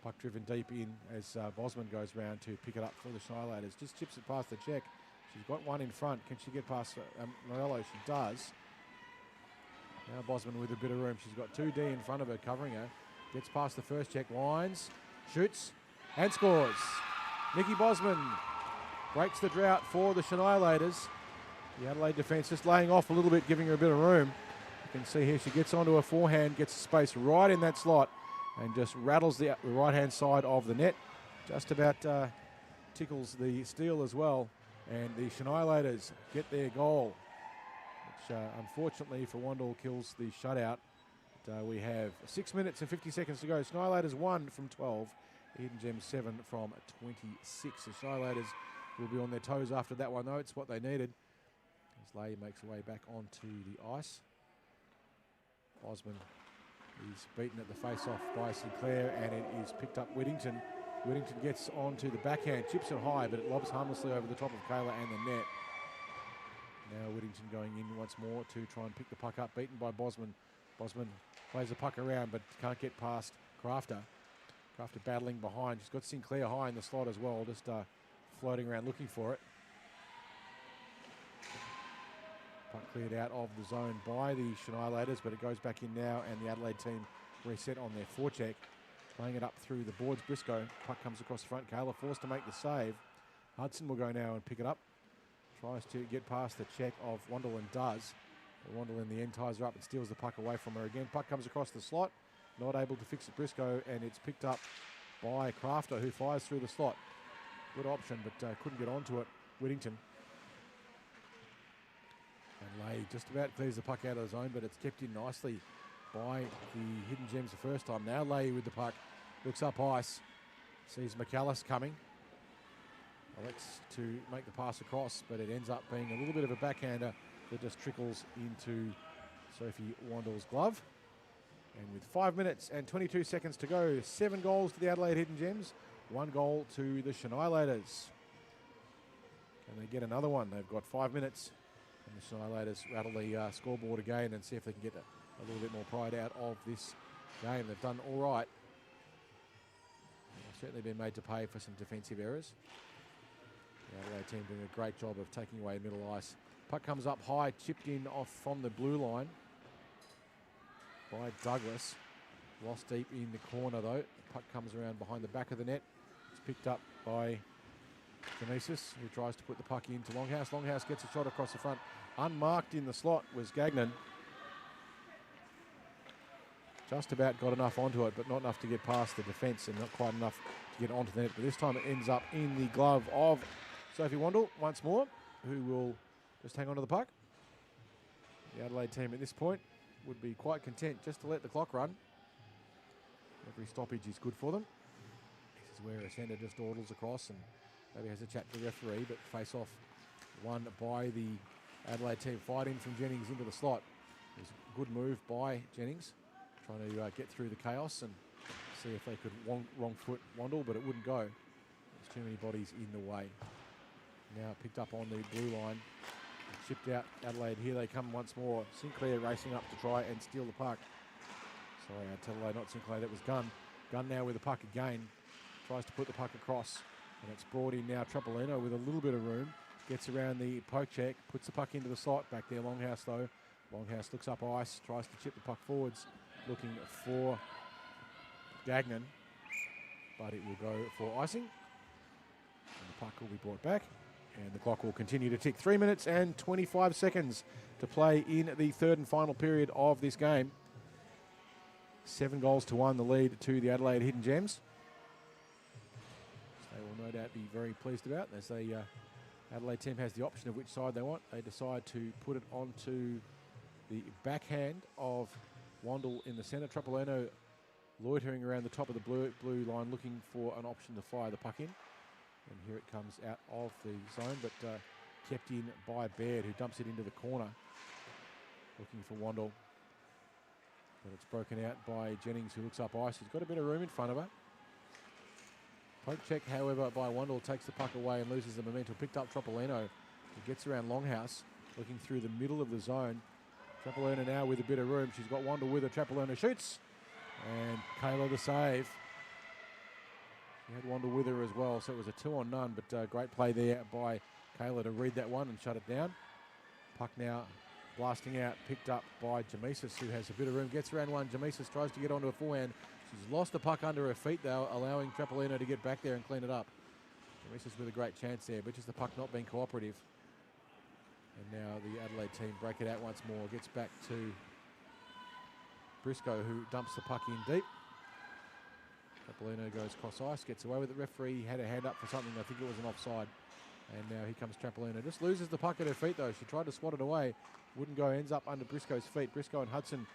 Puck driven deep in as Bosman goes round to pick it up for the Shanialators. Just chips it past the check. She's got one in front. Can she get past Morello? She does. Now Bosman with a bit of room. She's got 2D in front of her covering her. Gets past the first check, lines, shoots, and scores. Nikki Bosman breaks the drought for the Shanialators. The Adelaide defence just laying off a little bit, giving her a bit of room. You can see here she gets onto her forehand, gets space right in that slot, and just rattles the right-hand side of the net. Just about tickles the steel as well. And the Shanialators get their goal, which unfortunately for Wandle kills the shutout. But, we have 6 minutes and 50 seconds to go. Shanialators 1 from 12. Hidden Gems 7 from 26. The Shanialators will be on their toes after that one, though. It's what they needed. As Lay makes her way back onto the ice. Osman He's beaten at the face-off by Sinclair, and it is picked up Whittington. Whittington gets onto the backhand, chips it high, but it lobs harmlessly over the top of Kayla and the net. Now Whittington going in once more to try and pick the puck up, beaten by Bosman. Bosman plays the puck around, but can't get past Crafter. Crafter battling behind. She's got Sinclair high in the slot as well, just floating around looking for it. Puck cleared out of the zone by the Shanialators, but it goes back in now, and the Adelaide team reset on their forecheck. Playing it up through the boards, Briscoe. Puck comes across the front. Kayla forced to make the save. Hudson will go now and pick it up. Tries to get past the check of Wandle and does. But Wandle in the end ties her up and steals the puck away from her again. Puck comes across the slot. Not able to fix it, Briscoe, and it's picked up by Crafter, who fires through the slot. Good option, but couldn't get onto it. Whittington. And Lay just about clears the puck out of the zone, but it's kept in nicely by the Hidden Gems the first time. Now Lay with the puck. Looks up ice. Sees McAllis coming. Elects to make the pass across, but it ends up being a little bit of a backhander that just trickles into Sophie Wandle's glove. And with 5 minutes and 22 seconds to go, 7 goals to the Adelaide Hidden Gems, 1 goal to the Shanialators. Can they get another one? They've got 5 minutes, and the Shanialators rattle the scoreboard again and see if they can get a little bit more pride out of this game. They've done all right. They've certainly been made to pay for some defensive errors. The Adelaide team doing a great job of taking away middle ice. Puck comes up high, chipped in off from the blue line by Douglas. Lost deep in the corner though. Puck comes around behind the back of the net. It's picked up by Genesis, who tries to put the puck into Longhouse. Longhouse gets a shot across the front. Unmarked in the slot was Gagnon. Just about got enough onto it, but not enough to get past the defence and not quite enough to get onto the net. But this time it ends up in the glove of Sophie Wandle once more, who will just hang on to the puck. The Adelaide team at this point would be quite content just to let the clock run. Every stoppage is good for them. This is where a centre just dawdles across and maybe has a chat to the referee, but face off won by the Adelaide team. Fight in from Jennings into the slot. It was a good move by Jennings, trying to get through the chaos and see if they could wrong foot Wandle, but it wouldn't go. There's too many bodies in the way. Now picked up on the blue line. Chipped out Adelaide. Here they come once more. Sinclair racing up to try and steal the puck. Sorry, Adelaide, not Sinclair. That was Gunn. Gunn now with the puck again. Tries to put the puck across. And it's brought in now Trapolino with a little bit of room. Gets around the poke check. Puts the puck into the slot. Back there, Longhouse though. Longhouse looks up ice. Tries to chip the puck forwards. Looking for Gagnon. But it will go for icing. And the puck will be brought back. And the clock will continue to tick. 3 minutes and 25 seconds to play in the third and final period of this game. 7 goals to 1, the lead to the Adelaide Hidden Gems. They will no doubt be very pleased about as the Adelaide team has the option of which side they want. They decide to put it onto the backhand of Wandle in the centre. Trapolino loitering around the top of the blue line looking for an option to fire the puck in. And here it comes out of the zone, but kept in by Baird, who dumps it into the corner, looking for Wandle. But it's broken out by Jennings, who looks up ice. He's got a bit of room in front of her. Poke check, however, by Wandle, takes the puck away and loses the momentum. Picked up Trapolino, who gets around Longhouse, looking through the middle of the zone. Trapolino now with a bit of room. She's got Wandle with her. Trapolino shoots, and Kayla the save. She had Wandle with her as well, so it was a 2-on-none, but great play there by Kayla to read that one and shut it down. Puck now blasting out, picked up by Jamesis, who has a bit of room, gets around one. Jamesis tries to get onto a forehand. She's lost the puck under her feet, though, allowing Trapolino to get back there and clean it up. Jamesis with a great chance there, but just the puck not being cooperative. And now the Adelaide team break it out once more, gets back to Briscoe, who dumps the puck in deep. Trapolino goes cross ice, gets away with it. Referee had a hand up for something. I think it was an offside. And now here comes Trapolino. Just loses the puck at her feet, though. She tried to swat it away. Wouldn't go, ends up under Briscoe's feet. Briscoe and Hudson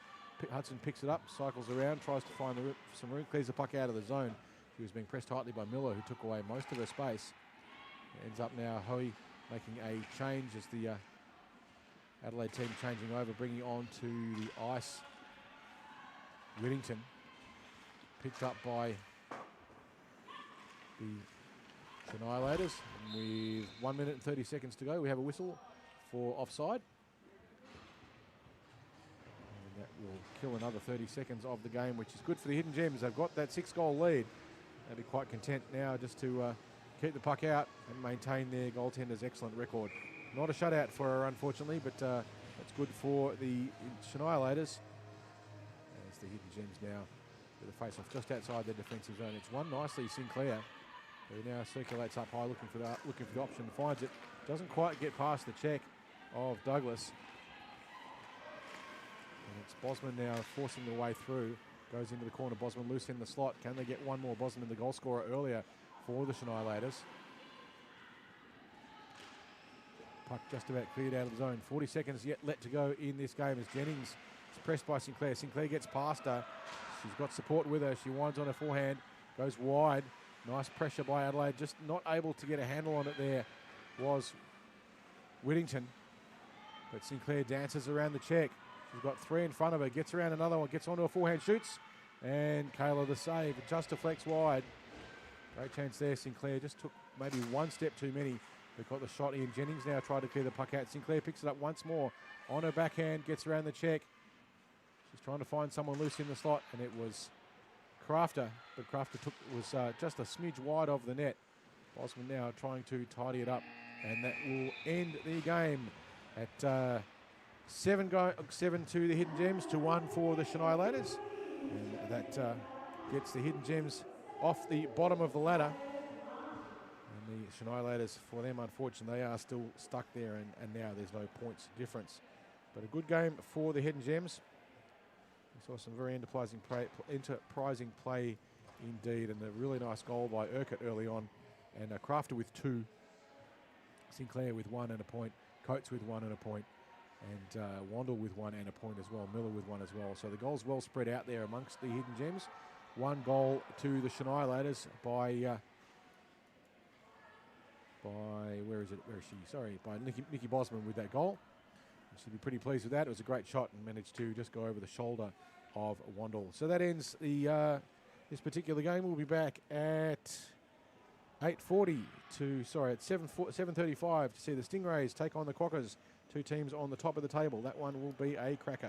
picks it up, cycles around, tries to find some room, clears the puck out of the zone. She was being pressed tightly by Miller, who took away most of her space. Ends up now Hoey making a change as the Adelaide team changing over, bringing on to the ice Whittington picked up by the Shanialators. With 1 minute and 30 seconds to go, we have a whistle for offside. And that will kill another 30 seconds of the game, which is good for the Hidden Gems. They've got that 6-goal lead. They'll be quite content now just to keep the puck out and maintain their goaltender's excellent record. Not a shutout for her, unfortunately, but that's good for the Shanialators. As the Hidden Gems now with a face-off just outside their defensive zone. It's won nicely, Sinclair, who now circulates up high, looking for the option, finds it. Doesn't quite get past the check of Douglas. And it's Bosman now forcing the way through. Goes into the corner, Bosman loose in the slot. Can they get one more? Bosman, the goal scorer earlier for the Shanialators. Puck just about cleared out of the zone. 40 seconds yet let to go in this game as Jennings is pressed by Sinclair. Sinclair gets past her. She's got support with her. She winds on her forehand, goes wide. Nice pressure by Adelaide. Just not able to get a handle on it there was Whittington. But Sinclair dances around the check. She's got three in front of her. Gets around another one. Gets onto a forehand, shoots. And Kayla the save. Just deflects wide. Great chance there. Sinclair just took maybe one step too many. They've got the shot in. Jennings now tried to clear the puck out. Sinclair picks it up once more on her backhand. Gets around the check. She's trying to find someone loose in the slot. And it was Crafter. But Crafter was just a smidge wide of the net. Bosman now trying to tidy it up. And that will end the game at 7 to the Hidden Gems to 1 for the Shanialators. And that gets the Hidden Gems off the bottom of the ladder. And the Shanialators, for them, unfortunately, they are still stuck there, and now there's no points difference. But a good game for the Hidden Gems. We saw some very enterprising play indeed, and a really nice goal by Urquhart early on. And Crafter with 2, Sinclair with 1 and a point, Coates with 1 and a point, and Wandle with 1 and a point as well, Miller with 1 as well. So the goals well spread out there amongst the Hidden Gems. 1 goal to the Shanialators by Nikki Bosman with that goal. She'll be pretty pleased with that. It was a great shot and managed to just go over the shoulder of Wandle. So that ends the this particular game. We'll be back at 7:35 to see the Stingrays take on the Quokkas. Two teams on the top of the table. That one will be a cracker.